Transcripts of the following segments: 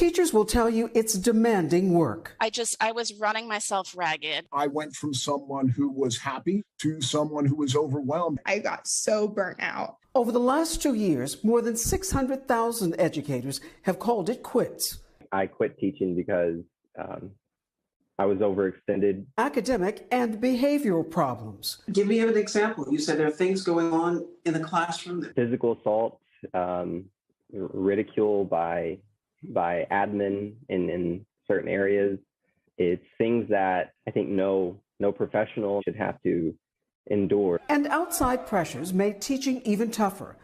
teachers will tell you it's demanding work. I was running myself ragged. I went from someone who was happy to someone who was overwhelmed. I got so burnt out. Over the last 2 years, more than 600,000 educators have called it quits. I quit teaching because I was overextended. Academic and behavioral problems. Give me an example. You said there are things going on in the classroom. Physical assault, ridicule by admin in certain areas. It's things that I think no professional should have to endure. And outside pressures made teaching even tougher.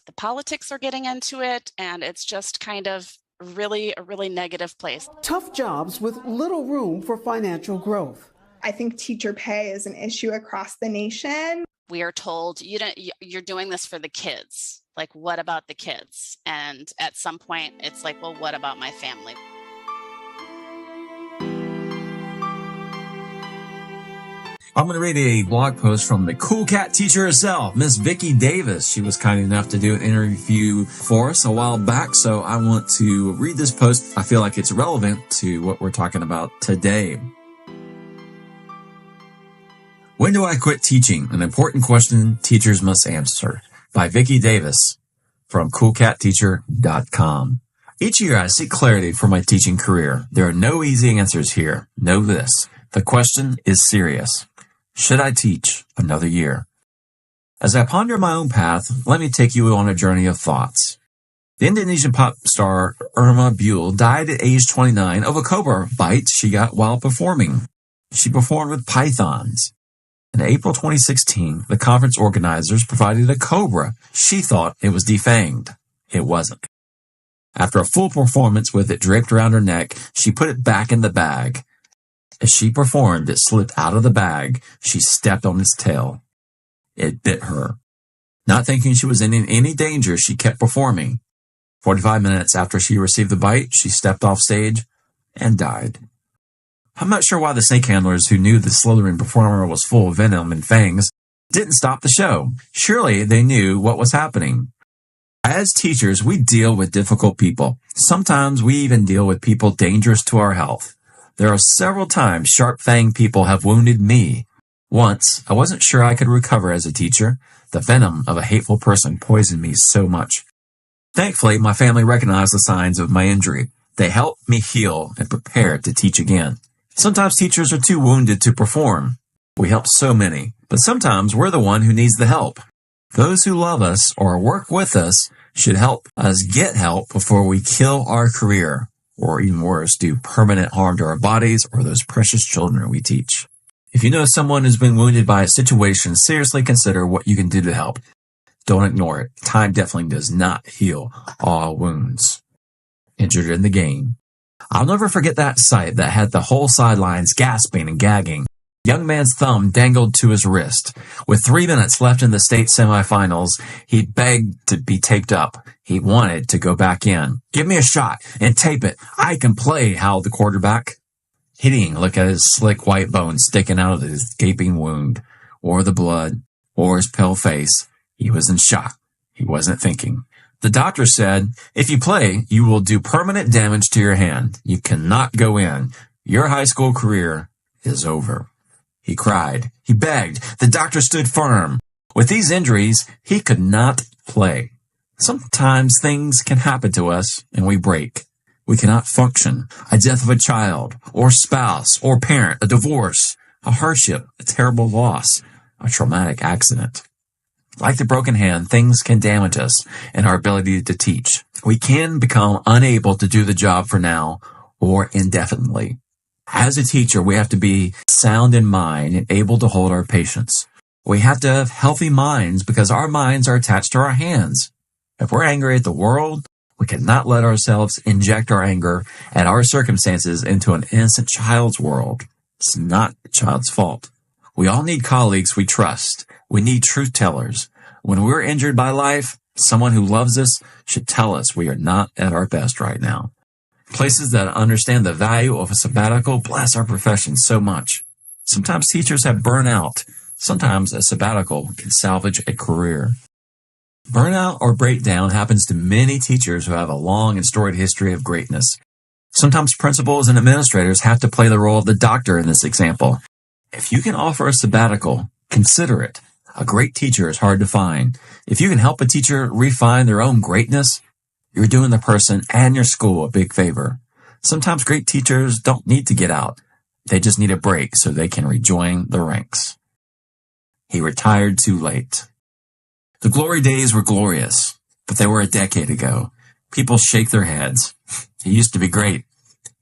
The politics are getting into it, and it's just kind of a really negative place. Tough jobs with little room for financial growth. I think teacher pay is an issue across the nation. We are told you're doing this for the kids. Like, what about the kids? And at some point, it's like, well, what about my family? I'm going to read a blog post from the cool cat teacher herself, Miss Vicki Davis. She was kind enough to do an interview for us a while back, so I want to read this post. I feel like it's relevant to what we're talking about today. When do I quit teaching? An important question teachers must answer. By Vicki Davis from coolcatteacher.com. Each year I seek clarity for my teaching career. There are no easy answers here. Know this. The question is serious. Should I teach another year? As I ponder my own path, let me take you on a journey of thoughts. The Indonesian pop star Irma Buell died at age 29 of a cobra bite she got while performing. She performed with pythons. In April 2016, the conference organizers provided a cobra. She thought it was defanged. It wasn't. After a full performance with it draped around her neck, she put it back in the bag. As she performed, it slipped out of the bag. She stepped on its tail. It bit her. Not thinking she was in any danger, she kept performing. 45 minutes after she received the bite, she stepped off stage and died. I'm not sure why the snake handlers who knew the slithering performer was full of venom and fangs didn't stop the show. Surely they knew what was happening. As teachers, we deal with difficult people. Sometimes we even deal with people dangerous to our health. There are several times sharp-fanged people have wounded me. Once, I wasn't sure I could recover as a teacher. The venom of a hateful person poisoned me so much. Thankfully, my family recognized the signs of my injury. They helped me heal and prepare to teach again. Sometimes teachers are too wounded to perform. We help so many, but sometimes we're the one who needs the help. Those who love us or work with us should help us get help before we kill our career, or even worse, do permanent harm to our bodies or those precious children we teach. If you know someone who's been wounded by a situation, seriously consider what you can do to help. Don't ignore it. Time definitely does not heal all wounds. Injured in the game. I'll never forget that sight that had the whole sidelines gasping and gagging. Young man's thumb dangled to his wrist. With 3 minutes left in the state semifinals, he begged to be taped up. He wanted to go back in. Give me a shot and tape it. I can play, howled the quarterback. He didn't look at his slick white bones sticking out of his gaping wound, or the blood, or his pale face. He was in shock. He wasn't thinking. The doctor said, if you play, you will do permanent damage to your hand. You cannot go in. Your high school career is over. He cried. He begged. The doctor stood firm. With these injuries, he could not play. Sometimes things can happen to us and we break. We cannot function. A death of a child or spouse or parent, a divorce, a hardship, a terrible loss, a traumatic accident. Like the broken hand, things can damage us and our ability to teach. We can become unable to do the job for now or indefinitely. As a teacher, we have to be sound in mind and able to hold our patients. We have to have healthy minds because our minds are attached to our hands. If we're angry at the world, we cannot let ourselves inject our anger at our circumstances into an innocent child's world. It's not the child's fault. We all need colleagues we trust. We need truth tellers. When we're injured by life, someone who loves us should tell us we are not at our best right now. Places that understand the value of a sabbatical bless our profession so much. Sometimes teachers have burnout. Sometimes a sabbatical can salvage a career. Burnout or breakdown happens to many teachers who have a long and storied history of greatness. Sometimes principals and administrators have to play the role of the doctor in this example. If you can offer a sabbatical, consider it. A great teacher is hard to find. If you can help a teacher refine their own greatness, you're doing the person and your school a big favor. Sometimes great teachers don't need to get out. They just need a break so they can rejoin the ranks. He retired too late. The glory days were glorious, but they were a decade ago. People shake their heads. He used to be great.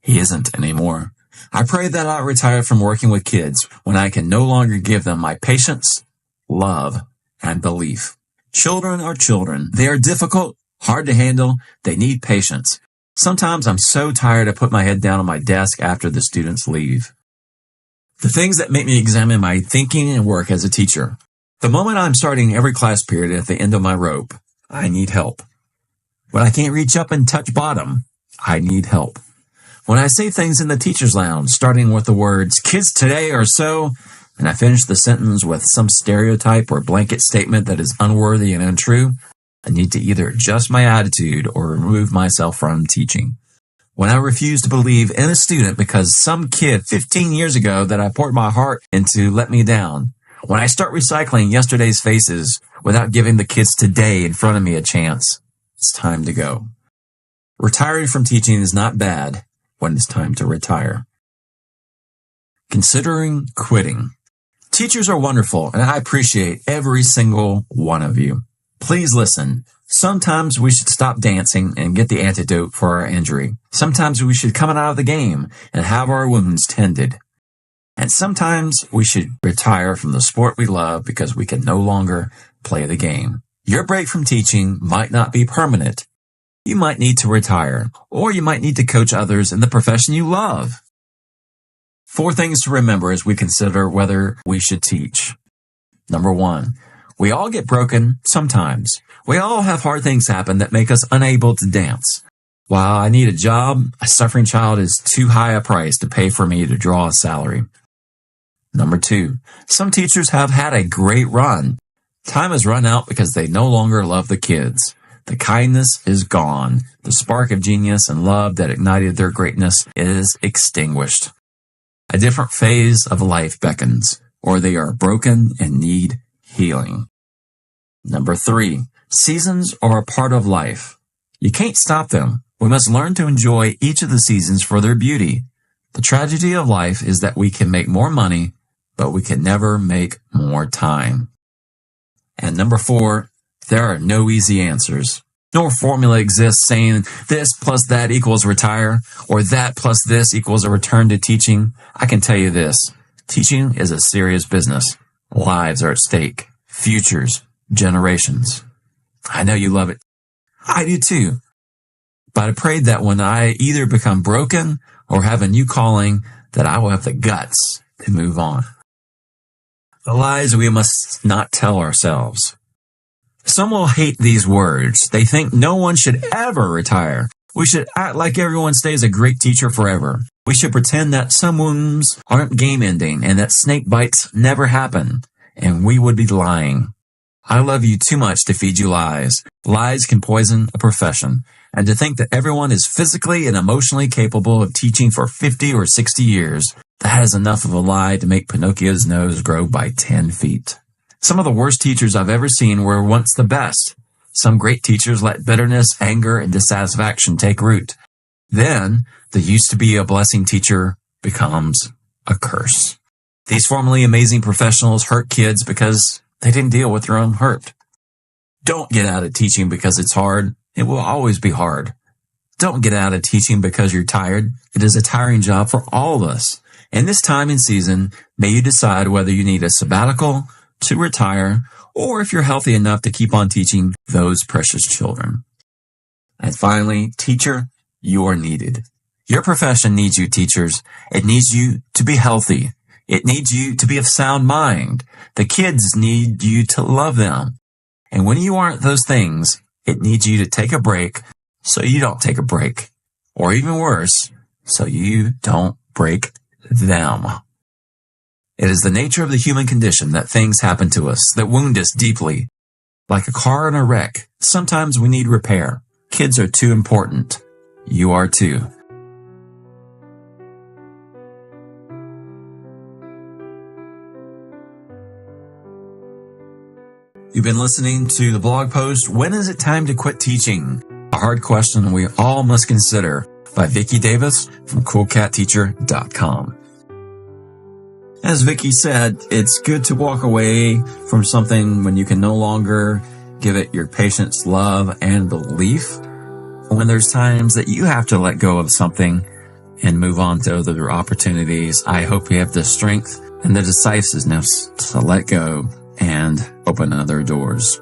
He isn't anymore. I pray that I retire from working with kids when I can no longer give them my patience, love, and belief. Children are children. They are difficult, hard to handle. They need patience. Sometimes I'm so tired I put my head down on my desk after the students leave. The things that make me examine my thinking and work as a teacher. The moment I'm starting every class period at the end of my rope, I need help. When I can't reach up and touch bottom, I need help. When I say things in the teacher's lounge, starting with the words, kids today are so, and I finish the sentence with some stereotype or blanket statement that is unworthy and untrue, I need to either adjust my attitude or remove myself from teaching. When I refuse to believe in a student because some kid 15 years ago that I poured my heart into let me down. When I start recycling yesterday's faces without giving the kids today in front of me a chance, it's time to go. Retiring from teaching is not bad when it's time to retire. Considering quitting. Teachers are wonderful, and I appreciate every single one of you. Please listen. Sometimes we should stop dancing and get the antidote for our injury. Sometimes we should come out of the game and have our wounds tended. And sometimes we should retire from the sport we love because we can no longer play the game. Your break from teaching might not be permanent. You might need to retire, or you might need to coach others in the profession you love. 4 things to remember as we consider whether we should teach. Number 1, we all get broken sometimes. We all have hard things happen that make us unable to dance. While I need a job, a suffering child is too high a price to pay for me to draw a salary. Number 2, some teachers have had a great run. Time has run out because they no longer love the kids. The kindness is gone. The spark of genius and love that ignited their greatness is extinguished. A different phase of life beckons, or they are broken and need healing. Number 3, seasons are a part of life. You can't stop them. We must learn to enjoy each of the seasons for their beauty. The tragedy of life is that we can make more money, but we can never make more time. And number 4, there are no easy answers. No formula exists saying this plus that equals retire, or that plus this equals a return to teaching. I can tell you this, teaching is a serious business. Lives are at stake, futures, generations. I know you love it. I do too. But I prayed that when I either become broken or have a new calling, that I will have the guts to move on. The lies we must not tell ourselves. Some will hate these words. They think no one should ever retire. We should act like everyone stays a great teacher forever. We should pretend that some wounds aren't game ending and that snake bites never happen. And we would be lying. I love you too much to feed you lies. Lies can poison a profession. And to think that everyone is physically and emotionally capable of teaching for 50 or 60 years, that is enough of a lie to make Pinocchio's nose grow by 10 feet. Some of the worst teachers I've ever seen were once the best. Some great teachers let bitterness, anger, and dissatisfaction take root. Then, the used to be a blessing teacher becomes a curse. These formerly amazing professionals hurt kids because they didn't deal with their own hurt. Don't get out of teaching because it's hard. It will always be hard. Don't get out of teaching because you're tired. It is a tiring job for all of us. In this time and season, may you decide whether you need a sabbatical, to retire, or if you're healthy enough to keep on teaching those precious children. And finally, teacher, you are needed. Your profession needs you, teachers. It needs you to be healthy. It needs you to be of sound mind. The kids need you to love them. And when you aren't those things, it needs you to take a break so you don't take a break. Or even worse, so you don't break them. It is the nature of the human condition that things happen to us that wound us deeply. Like a car in a wreck, sometimes we need repair. Kids are too important. You are too. You've been listening to the blog post, When is it time to quit teaching? A hard question we all must consider, by Vicki Davis from coolcatteacher.com. As Vicki said, it's good to walk away from something when you can no longer give it your patience, love, and belief. When there's times that you have to let go of something and move on to other opportunities, I hope you have the strength and the decisiveness to let go and open other doors.